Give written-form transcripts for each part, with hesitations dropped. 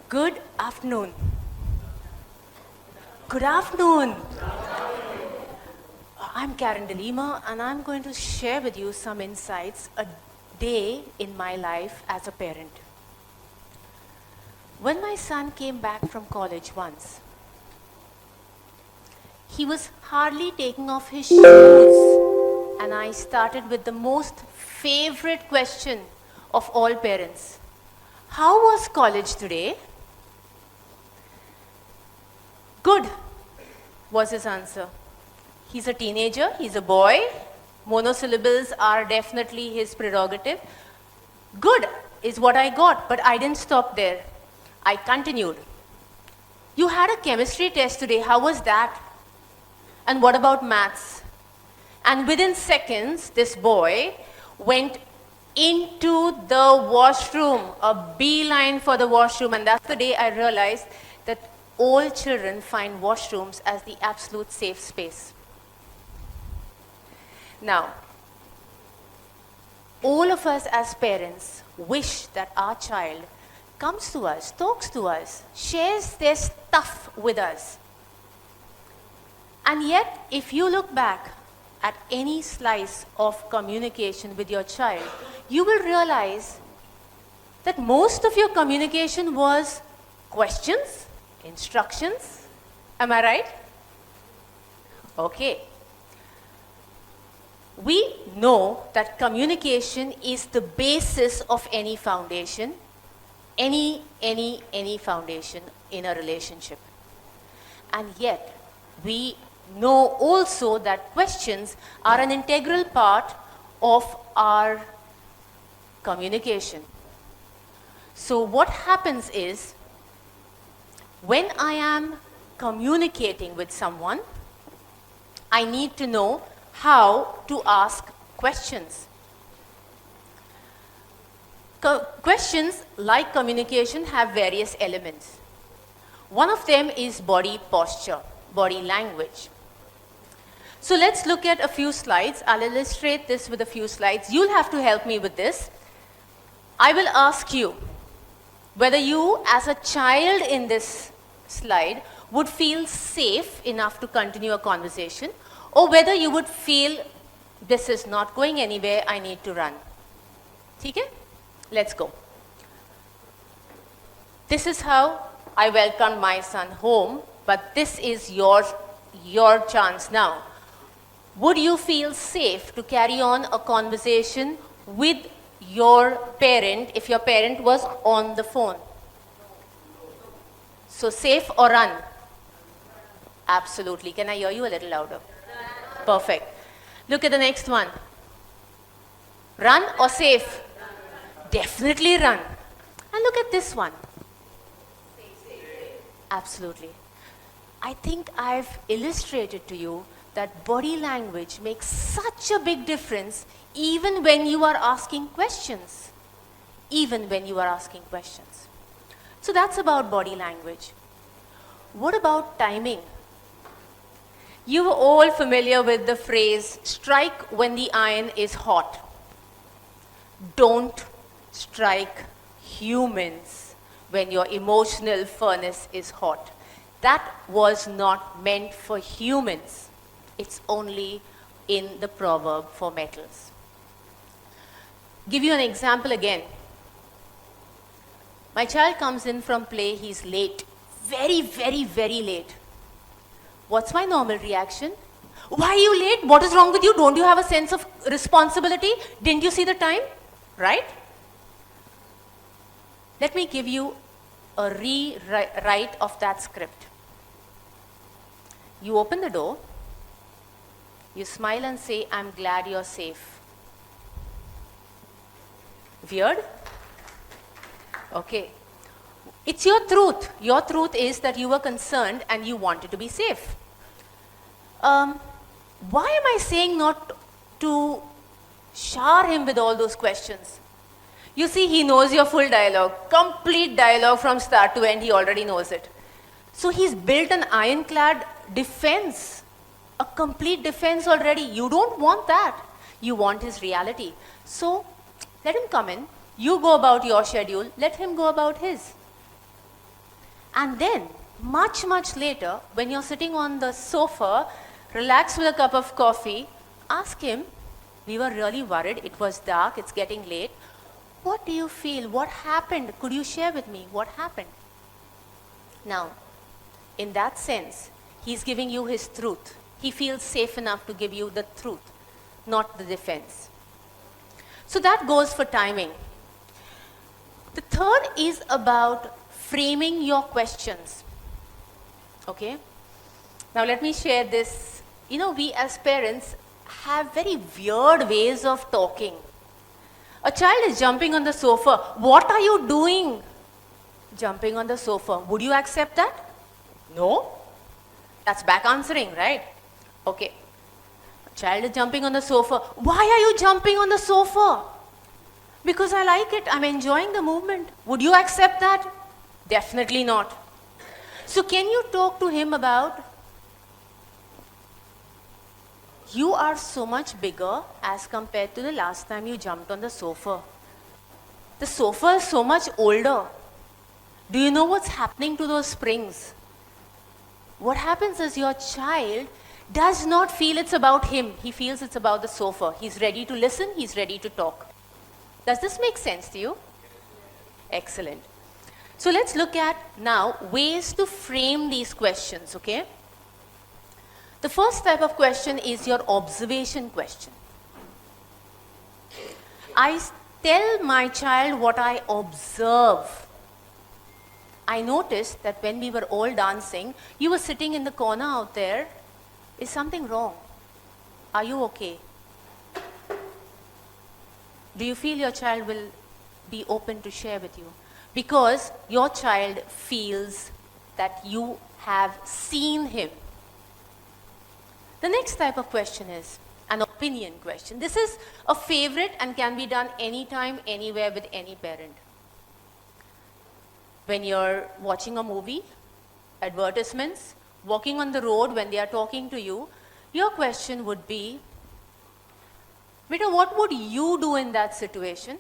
Good afternoon. Good afternoon. I'm Karen Delima, and I'm going to share with you some insights a day in my life as a parent. When my son came back from college once, he was hardly taking off his shoes, and I started with the most favorite question of all parents. How was college today? Good, was his answer. He's a teenager, he's a boy. Monosyllables are definitely his prerogative. Good is what I got, but I didn't stop there. I continued. You had a chemistry test today, how was that? And what about maths? And within seconds, this boy went into the washroom, a beeline for the washroom, and that's the day I realized that all children find washrooms as the absolute safe space. Now, all of us as parents wish that our child comes to us, talks to us, shares their stuff with us. And yet, if you look back at any slice of communication with your child, you will realize that most of your communication was questions, instructions. Am I right? Okay. We know that communication is the basis of any foundation, any foundation in a relationship. And yet, we know also that questions are an integral part of our communication. So what happens is, when I am communicating with someone, I need to know how to ask questions. Questions, like communication, have various elements. One of them is body posture, body language. So let's look at a few slides. I'll illustrate this with a few slides. You'll have to help me with this. I will ask you whether you, as a child in this slide, would feel safe enough to continue a conversation, or whether you would feel this is not going anywhere, I need to run. Okay? Let's go. This is how I welcomed my son home, but this is your chance now. Would you feel safe to carry on a conversation with your parent if your parent was on the phone? So safe or run? Absolutely. Can I hear you a little louder? Perfect. Look at the next one. Run or safe? Definitely run. And look at this one. Absolutely. I think I've illustrated to you that body language makes such a big difference even when you are asking questions. Even when you are asking questions. So that's about body language. What about timing? You are all familiar with the phrase, strike when the iron is hot. Don't strike humans when your emotional furnace is hot. That was not meant for humans. It's only in the proverb for metals. Give you an example again. My child comes in from play, he's late. Very, very, very late. What's my normal reaction? Why are you late? What is wrong with you? Don't you have a sense of responsibility? Didn't you see the time? Right? Let me give you a rewrite of that script. You open the door, you smile and say, I'm glad you're safe. Weird? Okay. It's your truth. Your truth is that you were concerned and you wanted to be safe. Why am I saying not to shower him with all those questions? You see, he knows your full dialogue, complete dialogue from start to end, he already knows it. So he's built an ironclad defense, a complete defense already. You don't want that. You want his reality. So let him come in. You go about your schedule. Let him go about his. And then, much, much later, when you're sitting on the sofa, relaxed with a cup of coffee, ask him, we were really worried, it was dark, it's getting late. What do you feel? What happened? Could you share with me what happened? Now, in that sense, he's giving you his truth. He feels safe enough to give you the truth, not the defense. So that goes for timing. The third is about framing your questions. Okay? Now let me share this. You know, we as parents have very weird ways of talking. A child is jumping on the sofa. What are you doing? Jumping on the sofa. Would you accept that? No? That's back answering, right? Okay. A child is jumping on the sofa. Why are you jumping on the sofa? Because I like it. I'm enjoying the movement. Would you accept that? Definitely not. So can you talk to him about, you are so much bigger as compared to the last time you jumped on the sofa. The sofa is so much older. Do you know what's happening to those springs? What happens is your child does not feel it's about him. He feels it's about the sofa. He's ready to listen. He's ready to talk. Does this make sense to you? Excellent. So let's look at now ways to frame these questions, okay? The first type of question is your observation question. I tell my child what I observe. I noticed that when we were all dancing, you were sitting in the corner out there. Is something wrong? Are you okay? Do you feel your child will be open to share with you? Because your child feels that you have seen him. The next type of question is an opinion question. This is a favorite and can be done anytime, anywhere with any parent. When you're watching a movie, advertisements, walking on the road when they are talking to you, your question would be, Beta, what would you do in that situation?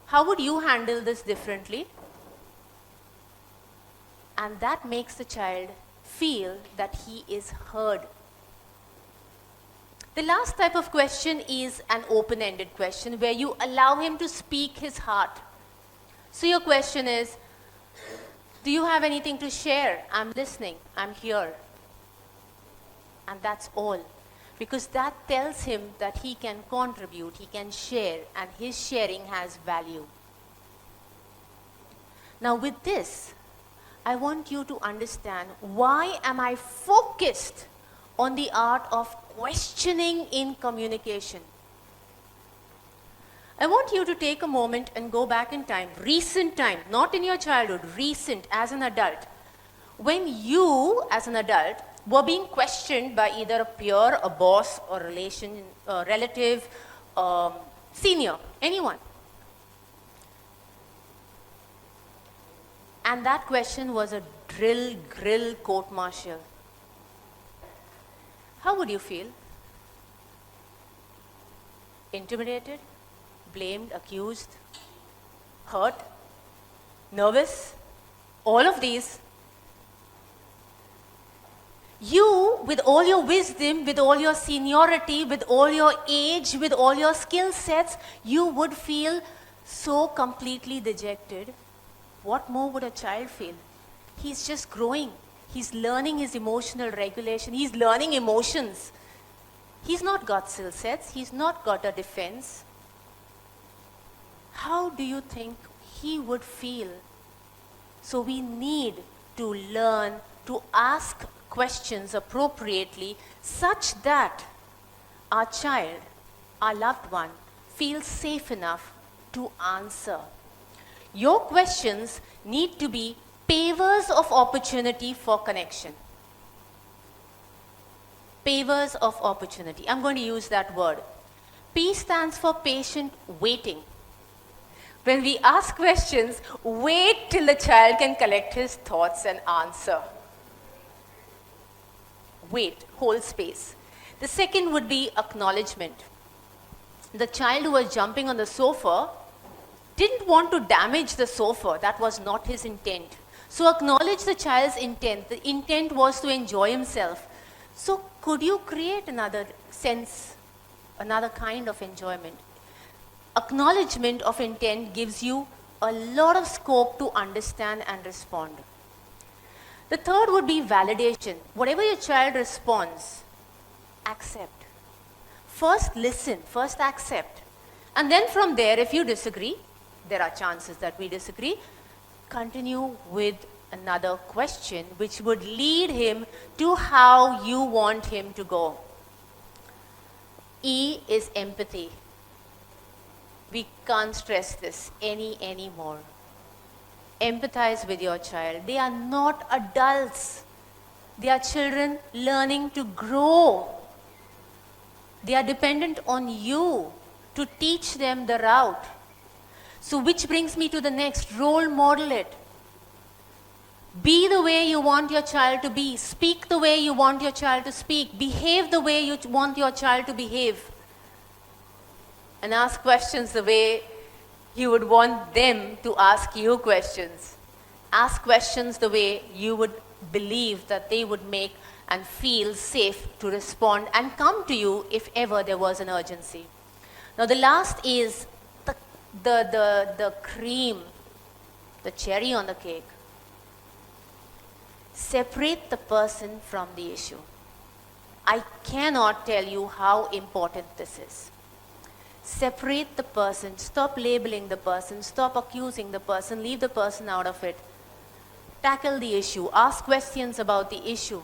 How would you handle this differently? And that makes the child feel that he is heard. The last type of question is an open-ended question where you allow him to speak his heart. So your question is, do you have anything to share? I'm listening. I'm here. And that's all. Because that tells him that he can contribute, he can share, and his sharing has value. Now with this, I want you to understand, why am I focused on the art of questioning in communication? I want you to take a moment and go back in time, recent time, not in your childhood, recent as an adult. When you, as an adult, were being questioned by either a peer, a boss, or a relative, senior, anyone. And that question was a grill, court-martial. How would you feel? Intimidated? Blamed? Accused? Hurt? Nervous? All of these. You, with all your wisdom, with all your seniority, with all your age, with all your skill sets, you would feel so completely dejected. What more would a child feel? He's just growing. He's learning his emotional regulation. He's learning emotions. He's not got skill sets. He's not got a defense. How do you think he would feel? So we need to learn to ask questions appropriately such that our child, our loved one, feels safe enough to answer. Your questions need to be pavers of opportunity for connection. Pavers of opportunity. I'm going to use that word. P stands for patient waiting. When we ask questions, wait till the child can collect his thoughts and answer. Wait, hold space. The second would be acknowledgement. The child who was jumping on the sofa didn't want to damage the sofa. That was not his intent. So acknowledge the child's intent. The intent was to enjoy himself. So could you create another sense, another kind of enjoyment? Acknowledgement of intent gives you a lot of scope to understand and respond. The third would be validation. Whatever your child responds, accept. First listen, first accept. And then from there, if you disagree, there are chances that we disagree, continue with another question which would lead him to how you want him to go. E is empathy. We can't stress this anymore. Empathize with your child. They are not adults. They are children learning to grow. They are dependent on you to teach them the route. So which brings me to the next, role model it. Be the way you want your child to be. Speak the way you want your child to speak. Behave the way you want your child to behave. And ask questions the way you would want them to ask you questions. Ask questions the way you would believe that they would make and feel safe to respond and come to you if ever there was an urgency. Now the last is the cream, the cherry on the cake. Separate the person from the issue. I cannot tell you how important this is. Separate the person, stop labeling the person, stop accusing the person, leave the person out of it. Tackle the issue, ask questions about the issue.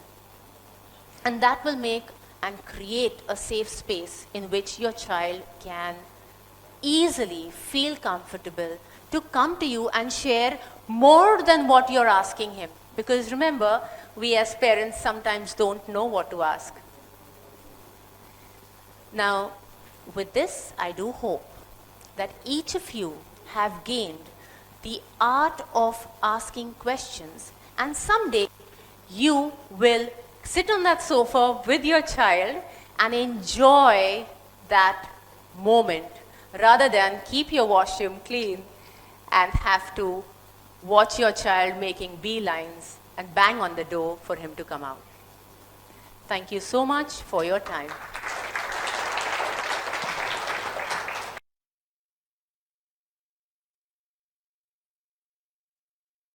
And that will make and create a safe space in which your child can easily feel comfortable to come to you and share more than what you're asking him. Because remember, we as parents sometimes don't know what to ask. Now, with this, I do hope that each of you have gained the art of asking questions, and someday you will sit on that sofa with your child and enjoy that moment rather than keep your washroom clean and have to watch your child making beelines and bang on the door for him to come out. Thank you so much for your time.